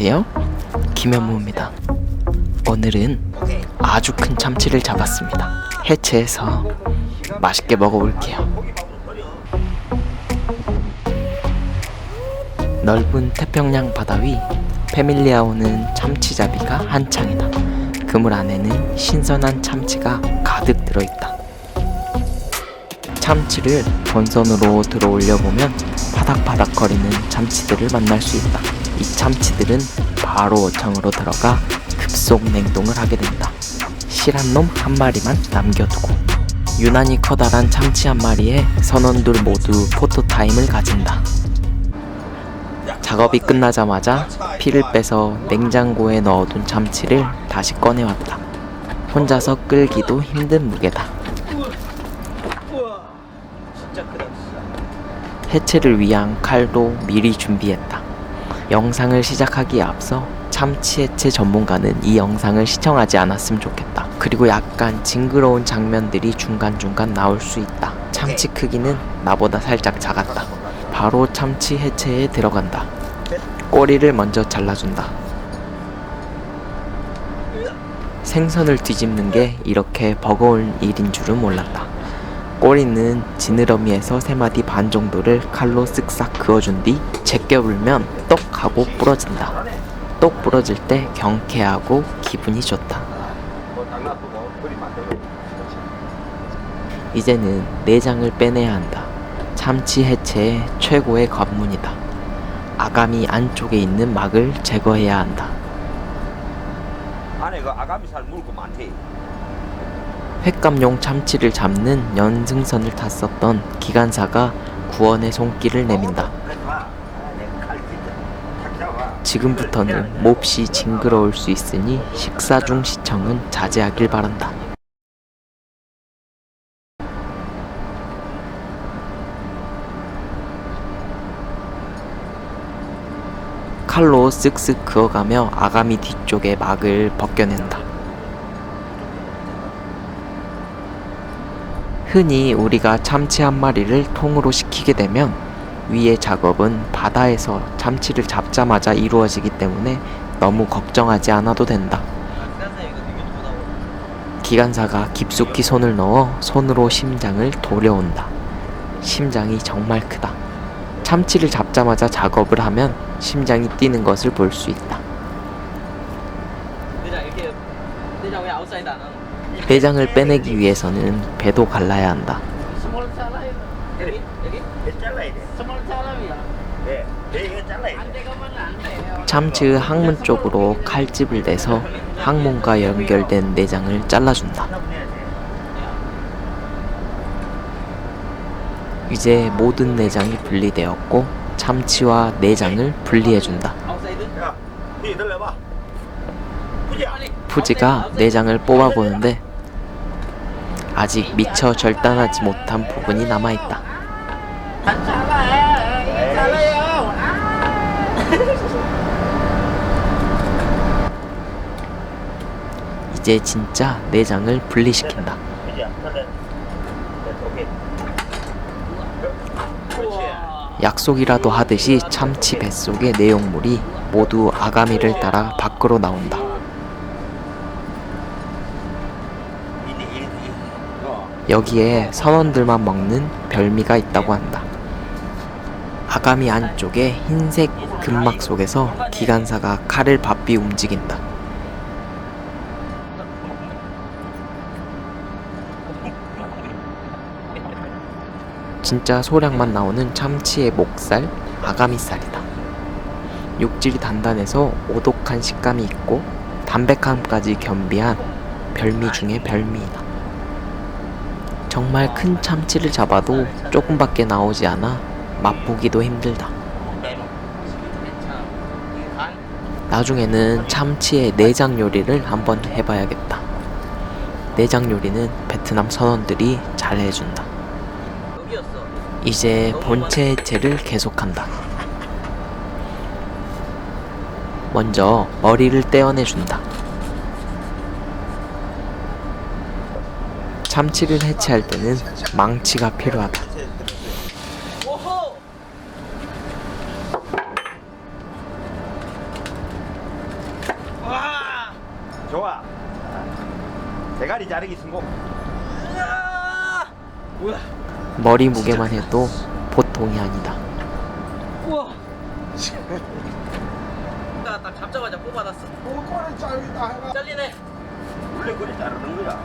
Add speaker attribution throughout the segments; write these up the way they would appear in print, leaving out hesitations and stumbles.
Speaker 1: 안녕하세요, 김현무입니다. 오늘은 아주 큰 참치를 잡았습니다. 해체해서 맛있게 먹어볼게요. 넓은 태평양 바다 위 패밀리아오는 참치잡이가 한창이다. 그물 안에는 신선한 참치가 가득 들어있다. 참치를 본선으로 들어 올려보면 파닥파닥거리는 참치들을 만날 수 있다. 이 참치들은 바로 어창으로 들어가 급속 냉동을 하게 된다. 실한 놈 한 마리만 남겨두고 유난히 커다란 참치 한 마리에 선원들 모두 포토타임을 가진다. 작업이 끝나자마자 피를 빼서 냉장고에 넣어둔 참치를 다시 꺼내왔다. 혼자서 끌기도 힘든 무게다. 해체를 위한 칼도 미리 준비했다. 영상을 시작하기에 앞서 참치 해체 전문가는 이 영상을 시청하지 않았으면 좋겠다. 그리고 약간 징그러운 장면들이 중간중간 나올 수 있다. 참치 크기는 나보다 살짝 작았다. 바로 참치 해체에 들어간다. 꼬리를 먼저 잘라준다. 생선을 뒤집는 게 이렇게 버거운 일인 줄은 몰랐다. 꼬리는 지느러미에서 3마디 반 정도를 칼로 쓱싹 그어준 뒤 제껴 불면 똑 하고 부러진다. 똑 부러질 때 경쾌하고 기분이 좋다. 이제는 내장을 빼내야 한다. 참치 해체의 최고의 관문이다. 아가미 안쪽에 있는 막을 제거해야 한다.
Speaker 2: 안에 그 아가미 살 물고 많대.
Speaker 1: 횟감용 참치를 잡는 연승선을 탔었던 기관사가 구원의 손길을 내민다. 지금부터는 몹시 징그러울 수 있으니 식사 중 시청은 자제하길 바란다. 칼로 쓱쓱 그어가며 아가미 뒤쪽의 막을 벗겨낸다. 흔히 우리가 참치 한 마리를 통으로 식히게 되면 위의 작업은 바다에서 참치를 잡자마자 이루어지기 때문에 너무 걱정하지 않아도 된다. 기관사가 깊숙이 손을 넣어 손으로 심장을 도려온다. 심장이 정말 크다. 참치를 잡자마자 작업을 하면 심장이 뛰는 것을 볼 수 있다. 내장을 빼내기 위해서는 배도 갈라야 한다. 참치의 항문 쪽으로 칼집을 내서 항문과 연결된 내장을 잘라준다. 이제 모든 내장이 분리되었고 참치와 내장을 분리해준다. 푸지가 내장을 뽑아보는데 아직 미처 절단하지 못한 부분이 남아있다. 이제 진짜 내장을 분리시킨다. 약속이라도 하듯이 참치 뱃속의 내용물이 모두 아가미를 따라 밖으로 나온다. 여기에 선원들만 먹는 별미가 있다고 한다. 아가미 안쪽에 흰색 근막 속에서 기관사가 칼을 바삐 움직인다. 진짜 소량만 나오는 참치의 목살, 아가미살이다. 육질이 단단해서 오독한 식감이 있고 담백함까지 겸비한 별미 중의 별미이다. 정말 큰 참치를 잡아도 조금밖에 나오지 않아 맛보기도 힘들다. 나중에는 참치의 내장 요리를 한번 해봐야겠다. 내장 요리는 베트남 선원들이 잘 해준다. 이제 본체 해체를 계속한다. 먼저 머리를 떼어내준다. 참치를 해체할 때는 망치가 필요하다.
Speaker 2: 대가리 자르기 성공.
Speaker 3: 뭐야?
Speaker 1: 머리 무게만 해도 보통이 아니다.
Speaker 3: 우와. 딱 잡자마자 뽑아놨어.
Speaker 4: 꼬리 잘리다 해가.
Speaker 3: 잘리네.
Speaker 2: 원래 그래 자르는 거야.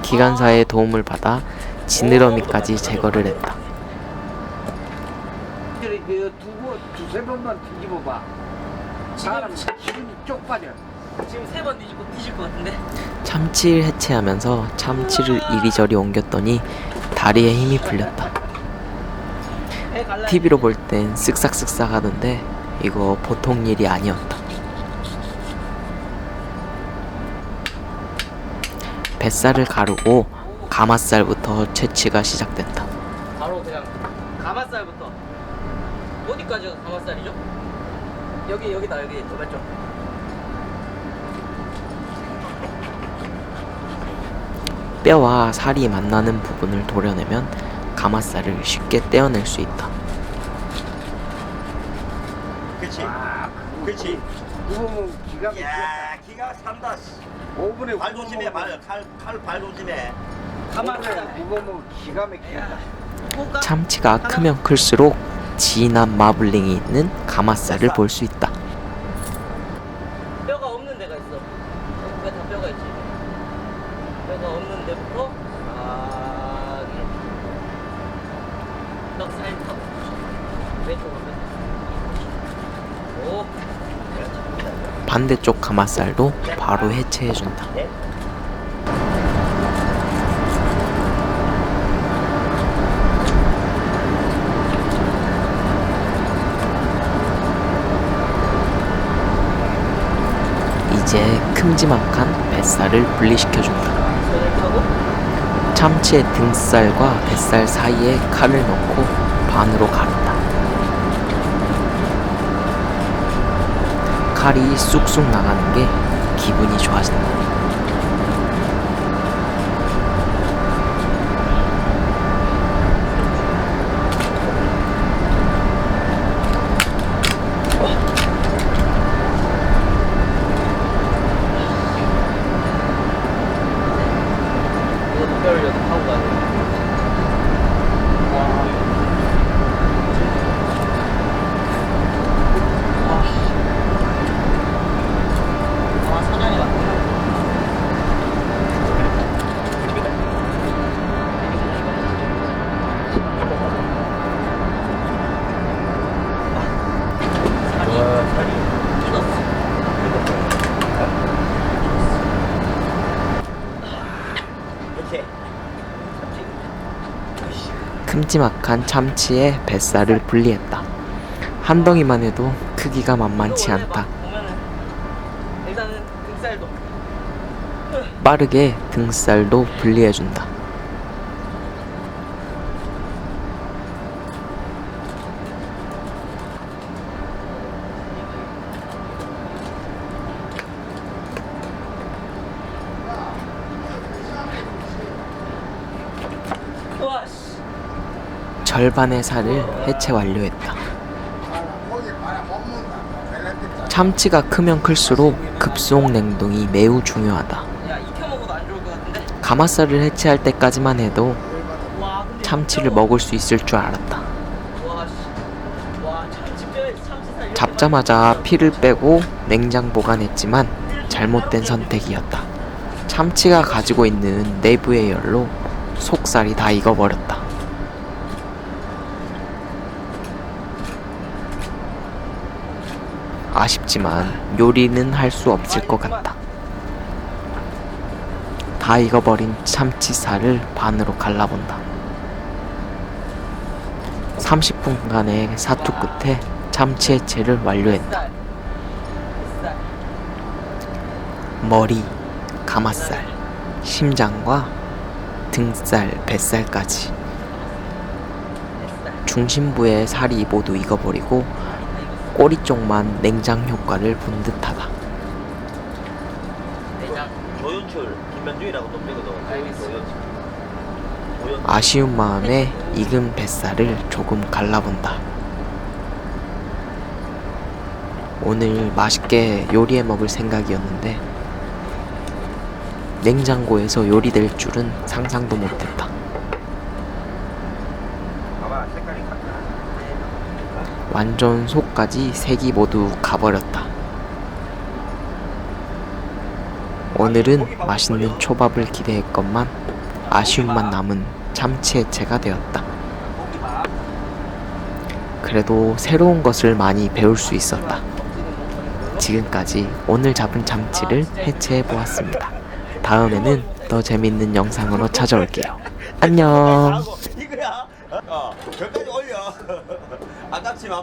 Speaker 1: 기관사의 도움을 받아 지느러미까지 제거를 했다.
Speaker 4: 그 두세 번만 뒤집어봐. 사람 기분이 쪽 빠져.
Speaker 3: 지금 3번 뒤집고 뒤질 것 같은데.
Speaker 1: 참치를 해체하면서 참치를 이리저리 옮겼더니 다리에 힘이 풀렸다.
Speaker 3: 배 갈라.
Speaker 1: TV로 볼 땐 쓱싹쓱싹 하던데 이거 보통 일이 아니었다. 뱃살을 가르고 가마살부터 채취가 시작된다.
Speaker 3: 바로 그냥 가마살부터. 어디까지가 가마살이죠? 여기다 여기 맞죠?
Speaker 1: 뼈와 살이 만나는 부분을 도려내면 가마살을 쉽게 떼어낼 수 있다.
Speaker 2: 그렇지. 그렇지.
Speaker 4: 구멍은 기가 막히다.
Speaker 2: 야, 기가 산다.
Speaker 4: 5분에
Speaker 2: 발 조심해, 칼 조심해.
Speaker 3: 가마살.
Speaker 4: 구멍은 기가 막히다.
Speaker 3: 볶아.
Speaker 1: 참치가 크면 클수록 진한 마블링이 있는 가마살을 볼 수 있다.
Speaker 3: 뼈가 없는 데가 있어. 여기가 다 뼈가 있지. 뼈가 없는 데부터 이렇게 넉살 타고 왼쪽으로 오.
Speaker 1: 반대쪽 가마살도 바로 해체해준다. 이제 큼지막한 뱃살을 분리시켜준다.
Speaker 3: 손을 타고
Speaker 1: 참치의 등살과 뱃살 사이에 칼을 넣고 반으로 가른다. 칼이 쑥쑥 나가는 게 기분이 좋아진다.
Speaker 3: 이것도 뼈를 여기 타고 가야 돼. 사냥이 왔구나. 살이 익었어.
Speaker 2: 이렇게.
Speaker 1: 큼지막한 참치의 뱃살을 분리했다. 한 덩이만 해도 크기가 만만치 않다.
Speaker 3: 보면은 일단은 등살도
Speaker 1: 빠르게 등살도 분리해준다.
Speaker 3: 우와 씨.
Speaker 1: 절반의 살을 해체 완료했다.
Speaker 4: 거기 말아 못 먹는다. 벨레티자.
Speaker 1: 참치가 크면 클수록 급속 냉동이 매우 중요하다.
Speaker 3: 야 익혀 먹어도 안 좋을 것 같은데.
Speaker 1: 가마살을 해체할 때까지만 해도
Speaker 3: 와 근데
Speaker 1: 참치를 먹을 수 있을 줄 알았다.
Speaker 3: 와 씨. 와 참치 뼈에 참치살 이렇게
Speaker 1: 잡자마자 피를 빼고 냉장 보관했지만 잘못된 선택이었다. 참치가 가지고 있는 내부의 열로 속살이 다 익어버렸다. 아쉽지만 요리는 할 수 없을 것 같다. 다 익어버린 참치살을 반으로 갈라본다. 30분간의 사투 끝에 참치 해체를 완료했다.
Speaker 3: 뱃살. 뱃살.
Speaker 1: 머리, 가마살, 심장과 등살, 뱃살까지
Speaker 3: 뱃살.
Speaker 1: 중심부의 살이 모두 익어버리고 꼬리 쪽만 냉장 효과를 본 듯하다.
Speaker 3: 내장.
Speaker 2: 조연출 김현중이라고 놈이거든.
Speaker 3: 알겠어.
Speaker 2: 조연출.
Speaker 1: 아쉬운 마음에 익은 뱃살을 조금 갈라본다. 오늘 맛있게 요리해 먹을 생각이었는데 냉장고에서 요리될 줄은 상상도 못했다.
Speaker 2: 봐봐 색깔이 같아.
Speaker 1: 완전 속까지 색이 모두 가버렸다. 오늘은 맛있는 초밥을 기대했건만 아쉬움만 남은 참치해체가 되었다. 그래도 새로운 것을 많이 배울 수 있었다. 지금까지 오늘 잡은 참치를 해체해 보았습니다. 다음에는 더 재밌는 영상으로 찾아올게요. 안녕.
Speaker 2: 이거야. 저까지 올려.